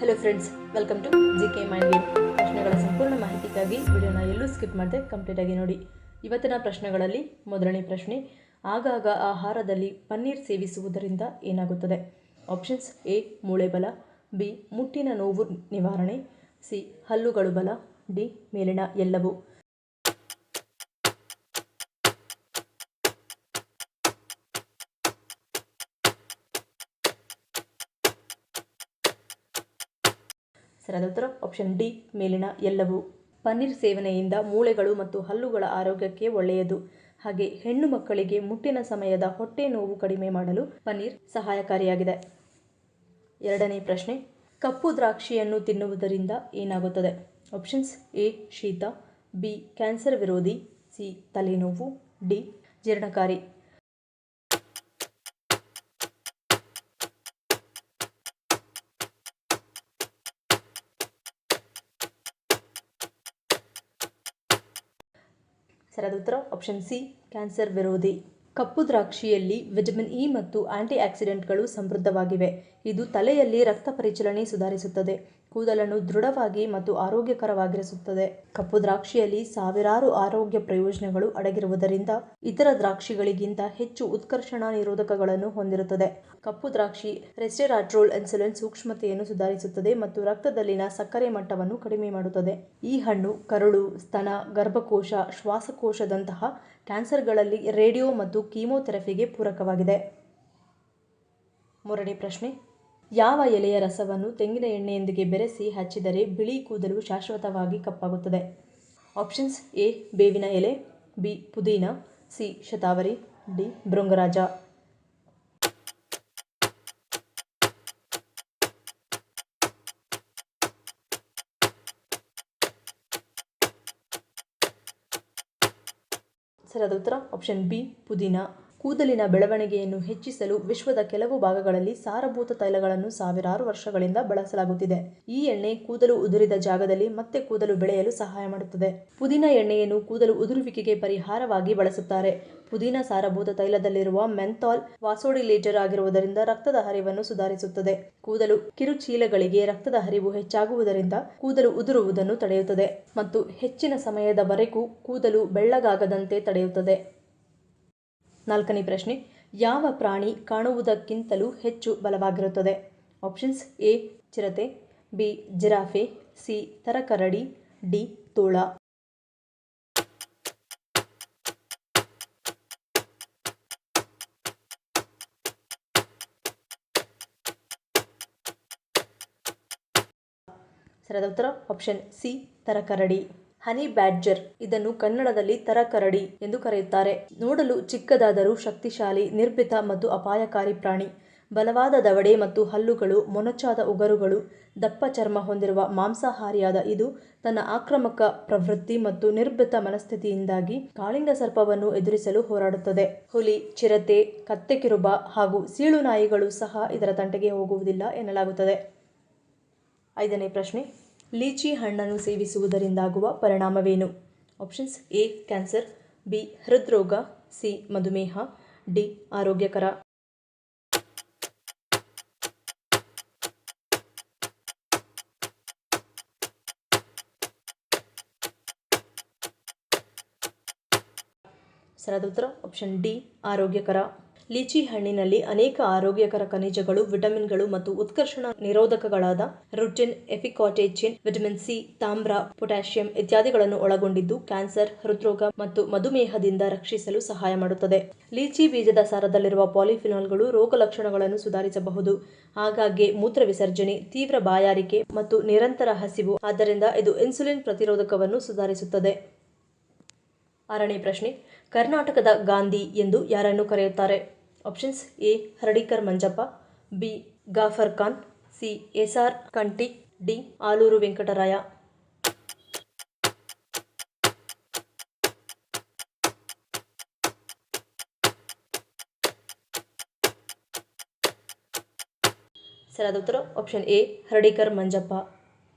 Hello friends, welcome to GK mind game. ಪ್ರಶ್ನೆಗಳ ಸಂಪೂರ್ಣ ಮಾಹಿತಿಗಾಗಿ ವಿಡಿಯೋನ ಎಲ್ಲೂ ಸ್ಕಿಪ್ ಮಾಡದೆ ಕಂಪ್ಲೀಟ್ ಆಗಿ ನೋಡಿ. ಇವತ್ತಿನ ಪ್ರಶ್ನೆಗಳಲ್ಲಿ ಮೊದಲನೇ ಪ್ರಶ್ನೆ, ಆಗಾಗ ಆಹಾರದಲ್ಲಿ ಪನ್ನೀರ್ ಸೇವಿಸುವುದರಿಂದ ಏನಾಗುತ್ತದೆ? ಆಪ್ಷನ್ಸ್: ಎ ಮೂಳೆ ಬಲ, ಬಿ ಮುಟ್ಟಿನ ನೋವು ನಿವಾರಣೆ, ಸಿ ಹಲ್ಲುಗಳು ಬಲ, ಡಿ ಮೇಲಿನ ಎಲ್ಲವೂ. ಸರಿಯಾದ ಉತ್ತರ ಆಪ್ಷನ್ ಡಿ, ಮೇಲಿನ ಎಲ್ಲವೂ. ಪನ್ನೀರ್ ಸೇವನೆಯಿಂದ ಮೂಳೆಗಳು ಮತ್ತು ಹಲ್ಲುಗಳ ಆರೋಗ್ಯಕ್ಕೆ ಒಳ್ಳೆಯದು. ಹಾಗೆ ಹೆಣ್ಣು ಮಕ್ಕಳಿಗೆ ಮುಟ್ಟಿನ ಸಮಯದ ಹೊಟ್ಟೆ ನೋವು ಕಡಿಮೆ ಮಾಡಲು ಪನ್ನೀರ್ ಸಹಾಯಕಾರಿಯಾಗಿದೆ. ಎರಡನೇ ಪ್ರಶ್ನೆ, ಕಪ್ಪು ದ್ರಾಕ್ಷಿಯನ್ನು ತಿನ್ನುವುದರಿಂದ ಏನಾಗುತ್ತದೆ? ಆಪ್ಷನ್ಸ್: ಎ ಶೀತ, ಬಿ ಕ್ಯಾನ್ಸರ್ ವಿರೋಧಿ, ಸಿ ತಲೆನೋವು, ಡಿ ಜೀರ್ಣಕಾರಿ. ಸರಿಯಾದ ಉತ್ತರ ಆಪ್ಷನ್ ಸಿ, ಕ್ಯಾನ್ಸರ್ ವಿರೋಧಿ. ಕಪ್ಪು ದ್ರಾಕ್ಷಿಯಲ್ಲಿ ವಿಟಮಿನ್ ಇ ಮತ್ತು ಆಂಟಿ ಆಕ್ಸಿಡೆಂಟ್ಗಳು ಸಮೃದ್ಧವಾಗಿವೆ. ಇದು ತಲೆಯಲ್ಲಿ ರಕ್ತ ಪರಿಚಲನೆ ಸುಧಾರಿಸುತ್ತದೆ, ಕೂದಲನ್ನು ದೃಢವಾಗಿ ಮತ್ತು ಆರೋಗ್ಯಕರವಾಗಿರಿಸುತ್ತದೆ. ಕಪ್ಪು ದ್ರಾಕ್ಷಿಯಲ್ಲಿ ಸಾವಿರಾರು ಆರೋಗ್ಯ ಪ್ರಯೋಜನಗಳು ಅಡಗಿರುವುದರಿಂದ ಇತರ ದ್ರಾಕ್ಷಿಗಳಿಗಿಂತ ಹೆಚ್ಚು ಉತ್ಕರ್ಷಣ ನಿರೋಧಕಗಳನ್ನು ಹೊಂದಿರುತ್ತದೆ. ಕಪ್ಪು ದ್ರಾಕ್ಷಿ ರೆಸ್ವೆರಾಟ್ರೊಲ್ ಇನ್ಸುಲಿನ್ ಸೂಕ್ಷ್ಮತೆಯನ್ನು ಸುಧಾರಿಸುತ್ತದೆ ಮತ್ತು ರಕ್ತದಲ್ಲಿನ ಸಕ್ಕರೆ ಮಟ್ಟವನ್ನು ಕಡಿಮೆ ಮಾಡುತ್ತದೆ. ಈ ಹಣ್ಣು ಕರುಳು, ಸ್ತನ, ಗರ್ಭಕೋಶ, ಶ್ವಾಸಕೋಶದಂತಹ ಕ್ಯಾನ್ಸರ್ಗಳಲ್ಲಿ ರೇಡಿಯೋ ಮತ್ತು ಕೀಮೋಥೆರಪಿಗೆ ಪೂರಕವಾಗಿದೆ. ಮೂರನೇ ಪ್ರಶ್ನೆ, ಯಾವ ಎಲೆಯ ರಸವನ್ನು ತೆಂಗಿನ ಎಣ್ಣೆಯೊಂದಿಗೆ ಬೆರೆಸಿ ಹಚ್ಚಿದರೆ ಬಿಳಿ ಕೂದಲು ಶಾಶ್ವತವಾಗಿ ಕಪ್ಪಾಗುತ್ತದೆ? ಆಪ್ಷನ್ಸ್: ಎ ಬೇವಿನ ಎಲೆ, ಬಿ ಪುದೀನ, ಸಿ ಶತಾವರಿ, ಡಿ ಭೃಂಗರಾಜ. ಸರಿಯಾದ ಉತ್ತರ ಆಪ್ಷನ್ ಬಿ ಪುದೀನ. ಕೂದಲಿನ ಬೆಳವಣಿಗೆಯನ್ನು ಹೆಚ್ಚಿಸಲು ವಿಶ್ವದ ಕೆಲವು ಭಾಗಗಳಲ್ಲಿ ಸಾರಭೂತ ತೈಲಗಳನ್ನು ಸಾವಿರಾರು ವರ್ಷಗಳಿಂದ ಬಳಸಲಾಗುತ್ತಿದೆ. ಈ ಎಣ್ಣೆ ಕೂದಲು ಉದುರಿದ ಜಾಗದಲ್ಲಿ ಮತ್ತೆ ಕೂದಲು ಬೆಳೆಯಲು ಸಹಾಯ ಮಾಡುತ್ತದೆ. ಪುದೀನ ಎಣ್ಣೆಯನ್ನು ಕೂದಲು ಉದುರುವಿಕೆಗೆ ಪರಿಹಾರವಾಗಿ ಬಳಸುತ್ತಾರೆ. ಪುದೀನ ಸಾರಭೂತ ತೈಲದಲ್ಲಿರುವ ಮೆಂಥಾಲ್ ವಾಸೋಡಿಲೇಟರ್ ಆಗಿರುವುದರಿಂದ ರಕ್ತದ ಹರಿವನ್ನು ಸುಧಾರಿಸುತ್ತದೆ. ಕೂದಲು ಕಿರುಚೀಲಗಳಿಗೆ ರಕ್ತದ ಹರಿವು ಹೆಚ್ಚಾಗುವುದರಿಂದ ಕೂದಲು ಉದುರುವುದನ್ನು ತಡೆಯುತ್ತದೆ ಮತ್ತು ಹೆಚ್ಚಿನ ಸಮಯದವರೆಗೂ ಕೂದಲು ಬೆಳ್ಳಗಾಗದಂತೆ ತಡೆಯುತ್ತದೆ. ನಾಲ್ಕನೇ ಪ್ರಶ್ನೆ, ಯಾವ ಪ್ರಾಣಿ ಕಾಣುವುದಕ್ಕಿಂತಲೂ ಹೆಚ್ಚು ಬಲವಾಗಿರುತ್ತದೆ? ಆಪ್ಷನ್ಸ್: ಎ ಚಿರತೆ, ಬಿ ಜಿರಾಫೆ, ಸಿ ತರಕರಡಿ, ಡಿ ತೋಳ. ಸರಿಯಾದ ಉತ್ತರ ಆಪ್ಷನ್ ಸಿ ತರಕರಡಿ. ಹನಿ ಬ್ಯಾಡ್ಜರ್, ಇದನ್ನು ಕನ್ನಡದಲ್ಲಿ ತರಕರಡಿ ಎಂದು ಕರೆಯುತ್ತಾರೆ. ನೋಡಲು ಚಿಕ್ಕದಾದರೂ ಶಕ್ತಿಶಾಲಿ, ನಿರ್ಭೀತ ಮತ್ತು ಅಪಾಯಕಾರಿ ಪ್ರಾಣಿ. ಬಲವಾದ ದವಡೆ ಮತ್ತು ಹಲ್ಲುಗಳು, ಮೊನಚಾದ ಉಗುರುಗಳು, ದಪ್ಪ ಚರ್ಮ ಹೊಂದಿರುವ ಮಾಂಸಾಹಾರಿಯಾದ ಇದು ತನ್ನ ಆಕ್ರಮಕ ಪ್ರವೃತ್ತಿ ಮತ್ತು ನಿರ್ಭೀತ ಮನಸ್ಥಿತಿಯಿಂದಾಗಿ ಕಾಳಿಂಗ ಸರ್ಪವನ್ನು ಎದುರಿಸಲು ಹೋರಾಡುತ್ತದೆ. ಹುಲಿ, ಚಿರತೆ, ಕತ್ತೆಕಿರುಬ ಹಾಗೂ ಸೀಳು ನಾಯಿಗಳು ಸಹ ಇದರ ತಂಟೆಗೆ ಹೋಗುವುದಿಲ್ಲ ಎನ್ನಲಾಗುತ್ತದೆ. ಐದನೇ ಪ್ರಶ್ನೆ, ಲೀಚಿ ಹಣ್ಣನ್ನು ಸೇವಿಸುವುದರಿಂದಾಗುವ ಪರಿಣಾಮವೇನು? ಆಪ್ಷನ್ಸ್: ಎ ಕ್ಯಾನ್ಸರ್, ಬಿ ಹೃದ್ರೋಗ, ಸಿ ಮಧುಮೇಹ, ಡಿ ಆರೋಗ್ಯಕರ. ಸರಿಯಾದ ಉತ್ತರ ಆಪ್ಷನ್ ಡಿ ಆರೋಗ್ಯಕರ. ಲೀಚಿ ಹಣ್ಣಿನಲ್ಲಿ ಅನೇಕ ಆರೋಗ್ಯಕರ ಖನಿಜಗಳು, ವಿಟಮಿನ್ಗಳು ಮತ್ತು ಉತ್ಕರ್ಷಣ ನಿರೋಧಕಗಳಾದ ರುಟಿನ್, ಎಫಿಕಾಟೇಚಿನ್, ವಿಟಮಿನ್ ಸಿ, ತಾಮ್ರ, ಪೊಟ್ಯಾಷಿಯಂ ಇತ್ಯಾದಿಗಳನ್ನು ಒಳಗೊಂಡಿದ್ದು ಕ್ಯಾನ್ಸರ್, ಹೃದ್ರೋಗ ಮತ್ತು ಮಧುಮೇಹದಿಂದ ರಕ್ಷಿಸಲು ಸಹಾಯ ಮಾಡುತ್ತದೆ. ಲೀಚಿ ಬೀಜದ ಸಾರದಲ್ಲಿರುವ ಪಾಲಿಫಿನಾಲ್ಗಳು ರೋಗ ಲಕ್ಷಣಗಳನ್ನು ಸುಧಾರಿಸಬಹುದು. ಆಗಾಗ್ಗೆ ಮೂತ್ರ ವಿಸರ್ಜನೆ, ತೀವ್ರ ಬಾಯಾರಿಕೆ ಮತ್ತು ನಿರಂತರ ಹಸಿವು, ಆದ್ದರಿಂದ ಇದು ಇನ್ಸುಲಿನ್ ಪ್ರತಿರೋಧಕವನ್ನು ಸುಧಾರಿಸುತ್ತದೆ. ಆರನೇ ಪ್ರಶ್ನೆ, ಕರ್ನಾಟಕದ ಗಾಂಧಿ ಎಂದು ಯಾರನ್ನು ಕರೆಯುತ್ತಾರೆ? Options: A Hardikar Manjappa, B Ghaffar Khan, C S R. Kanthi, D Alur Venkataraya. ಸರಿಯಾದ ಉತ್ತರ ಆಪ್ಷನ್ ಎ ಹರ್ಡಿಕರ್ ಮಂಜಪ್ಪ.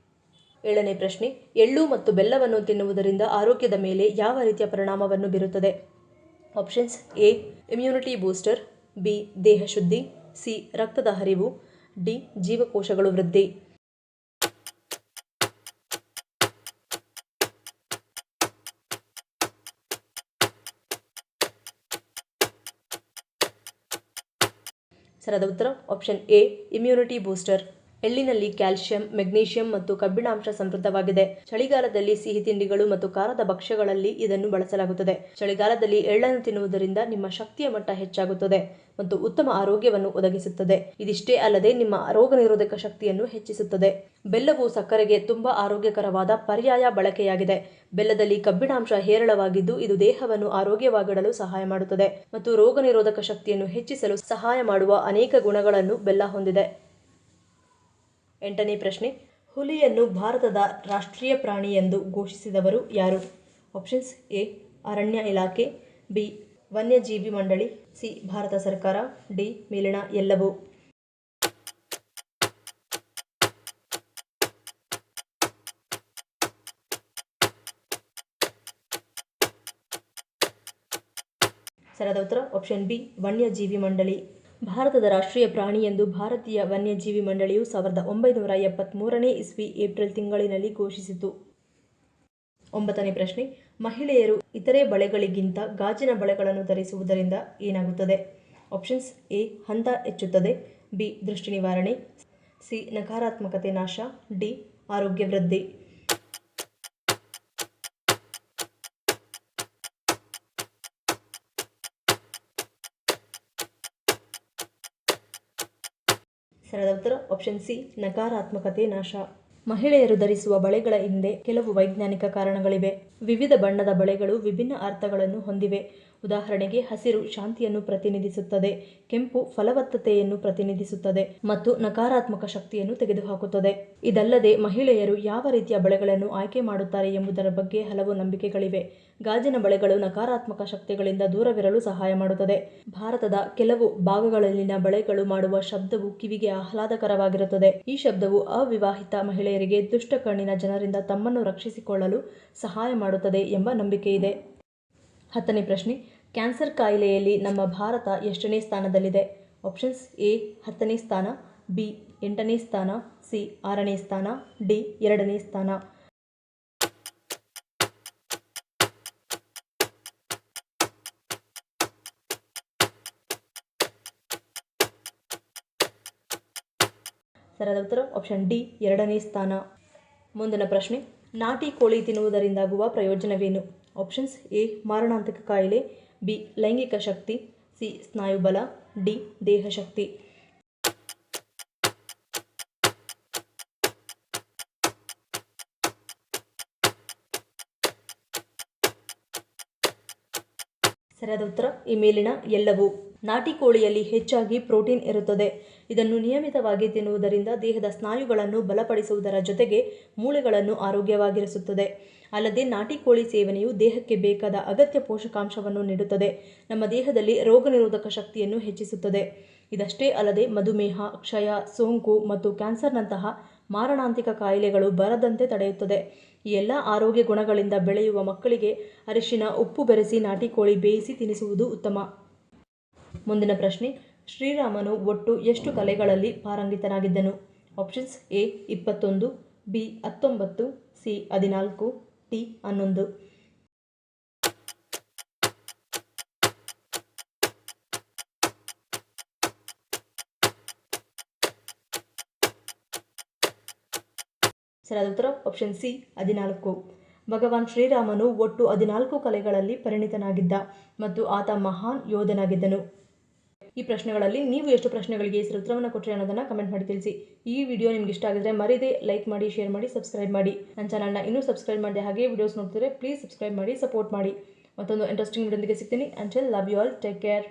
ಏಳನೇ ಪ್ರಶ್ನೆ, ಎಳ್ಳು ಮತ್ತು ಬೆಲ್ಲವನ್ನು ತಿನ್ನುವುದರಿಂದ ಆರೋಗ್ಯದ ಮೇಲೆ ಯಾವ ರೀತಿಯ ಪರಿಣಾಮವನ್ನು ಬೀರುತ್ತದೆ? Options: A immunity booster, B ದೇಹ ಶುದ್ಧಿ, ಸಿ ರಕ್ತದ ಹರಿವು, ಡಿ ಜೀವಕೋಶಗಳು ವೃದ್ಧಿ. ಸರಿಯಾದ ಉತ್ತರ ಆಪ್ಷನ್ ಎ ಇಮ್ಯುನಿಟಿ ಬೂಸ್ಟರ್. ಎಳ್ಳಿನಲ್ಲಿ ಕ್ಯಾಲ್ಸಿಯಂ, ಮೆಗ್ನೀಷಿಯಂ ಮತ್ತು ಕಬ್ಬಿಣಾಂಶ ಸಮೃದ್ಧವಾಗಿದೆ. ಚಳಿಗಾಲದಲ್ಲಿ ಸಿಹಿ ತಿಂಡಿಗಳು ಮತ್ತು ಖಾರದ ಭಕ್ಷ್ಯಗಳಲ್ಲಿ ಇದನ್ನು ಬಳಸಲಾಗುತ್ತದೆ. ಚಳಿಗಾಲದಲ್ಲಿ ಎಳ್ಳನ್ನು ತಿನ್ನುವುದರಿಂದ ನಿಮ್ಮ ಶಕ್ತಿಯ ಮಟ್ಟ ಹೆಚ್ಚಾಗುತ್ತದೆ ಮತ್ತು ಉತ್ತಮ ಆರೋಗ್ಯವನ್ನು ಒದಗಿಸುತ್ತದೆ. ಇದಿಷ್ಟೇ ಅಲ್ಲದೆ ನಿಮ್ಮ ರೋಗನಿರೋಧಕ ಶಕ್ತಿಯನ್ನು ಹೆಚ್ಚಿಸುತ್ತದೆ. ಬೆಲ್ಲವು ಸಕ್ಕರೆಗೆ ತುಂಬಾ ಆರೋಗ್ಯಕರವಾದ ಪರ್ಯಾಯ ಬಳಕೆಯಾಗಿದೆ. ಬೆಲ್ಲದಲ್ಲಿ ಕಬ್ಬಿಣಾಂಶ ಹೇರಳವಾಗಿದ್ದು ಇದು ದೇಹವನ್ನು ಆರೋಗ್ಯವಾಗಿಡಲು ಸಹಾಯ ಮಾಡುತ್ತದೆ ಮತ್ತು ರೋಗನಿರೋಧಕ ಶಕ್ತಿಯನ್ನು ಹೆಚ್ಚಿಸಲು ಸಹಾಯ ಮಾಡುವ ಅನೇಕ ಗುಣಗಳನ್ನು ಬೆಲ್ಲ ಹೊಂದಿದೆ. 8ನೇ ಪ್ರಶ್ನೆ, ಹುಲಿಯನ್ನು ಭಾರತದ ರಾಷ್ಟ್ರೀಯ ಪ್ರಾಣಿ ಎಂದು ಘೋಷಿಸಿದವರು ಯಾರು? ಆಪ್ಷನ್ಸ್ ಎ ಅರಣ್ಯ ಇಲಾಖೆ, ಬಿ ವನ್ಯಜೀವಿ ಮಂಡಳಿ, ಸಿ ಭಾರತ ಸರ್ಕಾರ, ಡಿ ಮೇಲಿನ ಎಲ್ಲವೂ. ಸರಿಯಾದ ಉತ್ತರ ಆಪ್ಷನ್ ಬಿ ವನ್ಯಜೀವಿ ಮಂಡಳಿ. ಭಾರತದ ರಾಷ್ಟ್ರೀಯ ಪ್ರಾಣಿ ಎಂದು ಭಾರತೀಯ ವನ್ಯಜೀವಿ ಮಂಡಳಿಯು 1973ನೇ ಇಸ್ವಿ ಏಪ್ರಿಲ್ ತಿಂಗಳಿನಲ್ಲಿ ಘೋಷಿಸಿತು. 9ನೇ ಪ್ರಶ್ನೆ, ಮಹಿಳೆಯರು ಇತರೆ ಬಳೆಗಳಿಗಿಂತ ಗಾಜಿನ ಬಳೆಗಳನ್ನು ಧರಿಸುವುದರಿಂದ ಏನಾಗುತ್ತದೆ? ಆಪ್ಷನ್ಸ್ ಎ ಹಂತ ಹೆಚ್ಚುತ್ತದೆ, ಬಿ ದೃಷ್ಟಿ ನಿವಾರಣೆ, ಸಿ ನಕಾರಾತ್ಮಕತೆ ನಾಶ, ಡಿ ಆರೋಗ್ಯ ವೃದ್ಧಿ. ಸರಿಯಾದ ಉತ್ತರ ಆಪ್ಷನ್ ಸಿ ನಕಾರಾತ್ಮಕತೆ ನಾಶ. ಮಹಿಳೆಯರು ಧರಿಸುವ ಬಳೆಗಳ ಹಿಂದೆ ಕೆಲವು ವೈಜ್ಞಾನಿಕ ಕಾರಣಗಳಿವೆ. ವಿವಿಧ ಬಣ್ಣದ ಬಳೆಗಳು ವಿಭಿನ್ನ ಅರ್ಥಗಳನ್ನು ಹೊಂದಿವೆ. ಉದಾಹರಣೆಗೆ ಹಸಿರು ಶಾಂತಿಯನ್ನು ಪ್ರತಿನಿಧಿಸುತ್ತದೆ, ಕೆಂಪು ಫಲವತ್ತತೆಯನ್ನು ಪ್ರತಿನಿಧಿಸುತ್ತದೆ ಮತ್ತು ನಕಾರಾತ್ಮಕ ಶಕ್ತಿಯನ್ನು ತೆಗೆದುಹಾಕುತ್ತದೆ. ಇದಲ್ಲದೆ ಮಹಿಳೆಯರು ಯಾವ ರೀತಿಯ ಬಳೆಗಳನ್ನು ಆಯ್ಕೆ ಮಾಡುತ್ತಾರೆ ಎಂಬುದರ ಬಗ್ಗೆ ಹಲವು ನಂಬಿಕೆಗಳಿವೆ. ಗಾಜಿನ ಬಳೆಗಳು ನಕಾರಾತ್ಮಕ ಶಕ್ತಿಗಳಿಂದ ದೂರವಿರಲು ಸಹಾಯ ಮಾಡುತ್ತದೆ. ಭಾರತದ ಕೆಲವು ಭಾಗಗಳಲ್ಲಿನ ಬಳೆಗಳು ಮಾಡುವ ಶಬ್ದವು ಕಿವಿಗೆ ಆಹ್ಲಾದಕರವಾಗಿರುತ್ತದೆ. ಈ ಶಬ್ದವು ಅವಿವಾಹಿತ ಮಹಿಳೆಯರಿಗೆ ದುಷ್ಟ ಕಣ್ಣಿನ ಜನರಿಂದ ತಮ್ಮನ್ನು ರಕ್ಷಿಸಿಕೊಳ್ಳಲು ಸಹಾಯ ಮಾಡುತ್ತದೆ ಎಂಬ ನಂಬಿಕೆಯಿದೆ. 10ನೇ ಪ್ರಶ್ನೆ, ಕ್ಯಾನ್ಸರ್ ಕಾಯಿಲೆಯಲ್ಲಿ ನಮ್ಮ ಭಾರತ ಎಷ್ಟನೇ ಸ್ಥಾನದಲ್ಲಿದೆ? ಆಪ್ಷನ್ಸ್ ಎ 10ನೇ ಸ್ಥಾನ, ಬಿ 8ನೇ ಸ್ಥಾನ, ಸಿ 6ನೇ ಸ್ಥಾನ, ಡಿ 2ನೇ ಸ್ಥಾನ. ಸರಿಯಾದ ಉತ್ತರ ಆಪ್ಷನ್ ಡಿ 2ನೇ ಸ್ಥಾನ. ಮುಂದಿನ ಪ್ರಶ್ನೆ, ನಾಟಿ ಕೋಳಿ ತಿನ್ನುವುದರಿಂದಾಗುವ ಪ್ರಯೋಜನವೇನು? ಆಪ್ಷನ್ಸ್ ಎ ಮಾರಣಾಂತಿಕ ಕಾಯಿಲೆ, ಬಿ ಲೈಂಗಿಕ ಶಕ್ತಿ, ಸಿ ಸ್ನಾಯುಬಲ, ಡಿ ದೇಹ ಶಕ್ತಿ. ಸರಿಯಾದ ಉತ್ತರ ಈ ಮೇಲಿನ ಎಲ್ಲವೂ. ನಾಟಿ ಕೋಳಿಯಲ್ಲಿ ಹೆಚ್ಚಾಗಿ ಪ್ರೋಟೀನ್ ಇರುತ್ತದೆ. ಇದನ್ನು ನಿಯಮಿತವಾಗಿ ತಿನ್ನುವುದರಿಂದ ದೇಹದ ಸ್ನಾಯುಗಳನ್ನು ಬಲಪಡಿಸುವುದರ ಜೊತೆಗೆ ಮೂಳೆಗಳನ್ನು ಆರೋಗ್ಯವಾಗಿರಿಸುತ್ತದೆ. ಅಲ್ಲದೆ ನಾಟಿ ಕೋಳಿ ಸೇವನೆಯು ದೇಹಕ್ಕೆ ಬೇಕಾದ ಅಗತ್ಯ ಪೋಷಕಾಂಶವನ್ನು ನೀಡುತ್ತದೆ. ನಮ್ಮ ದೇಹದಲ್ಲಿ ರೋಗನಿರೋಧಕ ಶಕ್ತಿಯನ್ನು ಹೆಚ್ಚಿಸುತ್ತದೆ. ಇದಷ್ಟೇ ಅಲ್ಲದೆ ಮಧುಮೇಹ, ಕ್ಷಯ, ಸೋಂಕು ಮತ್ತು ಕ್ಯಾನ್ಸರ್ನಂತಹ ಮಾರಣಾಂತಿಕ ಕಾಯಿಲೆಗಳು ಬರದಂತೆ ತಡೆಯುತ್ತದೆ. ಈ ಎಲ್ಲ ಆರೋಗ್ಯ ಗುಣಗಳಿಂದ ಬೆಳೆಯುವ ಮಕ್ಕಳಿಗೆ ಅರಿಶಿನ, ಉಪ್ಪು ಬೆರೆಸಿ ನಾಟಿ ಕೋಳಿ ಬೇಯಿಸಿ ತಿನ್ನಿಸುವುದು ಉತ್ತಮ. ಮುಂದಿನ ಪ್ರಶ್ನೆ, ಶ್ರೀರಾಮನು ಒಟ್ಟು ಎಷ್ಟು ಕಲೆಗಳಲ್ಲಿ ಪಾರಂಗಿತನಾಗಿದ್ದನು? Options A 21, B 19, C 14, D 11. ಸರಿಯಾದ ಉತ್ತರ ಆಪ್ಷನ್ ಸಿ 14. ಭಗವಾನ್ ಶ್ರೀರಾಮನು ಒಟ್ಟು 14 ಕಲೆಗಳಲ್ಲಿ ಪರಿಣಿತನಾಗಿದ್ದ ಮತ್ತು ಆತ ಮಹಾನ್ ಯೋಧನಾಗಿದ್ದನು. ಈ ಪ್ರಶ್ನೆಗಳಲ್ಲಿ ನೀವು ಎಷ್ಟು ಪ್ರಶ್ನೆಗಳಿಗೆ ಸರಿ ಉತ್ತರವನ್ನು ಕೊಟ್ಟರೆ ಅನ್ನೋದನ್ನು ಕಮೆಂಟ್ ಮಾಡಿ ತಿಳಿಸಿ. ಈ ವಿಡಿಯೋ ನಿಮ್ಗೆ ಇಷ್ಟ ಆಗಿದ್ರೆ ಮರಿದೇ ಲೈಕ್ ಮಾಡಿ, ಶೇರ್ ಮಾಡಿ, ಸಬ್ಸ್ಕ್ರೈಬ್ ಮಾಡಿ. ನನ್ನ ಚಾನಲ್ನ ಇನ್ನೂ ಸಬ್ಸ್ಕ್ರೈಬ್ ಮಾಡಿದೆ ಹಾಗೆ ವಿಡಿಯೋಸ್ ನೋಡ್ತಿದ್ರೆ ಪ್ಲೀಸ್ ಸಬ್ಸ್ಕ್ರೈಬ್ ಮಾಡಿ, ಸಪೋರ್ಟ್ ಮಾಡಿ. ಮತ್ತೊಂದು ಇಂಟ್ರೆಸ್ಟಿಂಗ್ ವಿಡಿಯೋದೊಂದಿಗೆ ಸಿಗ್ತೀನಿ. Until love you all, take care.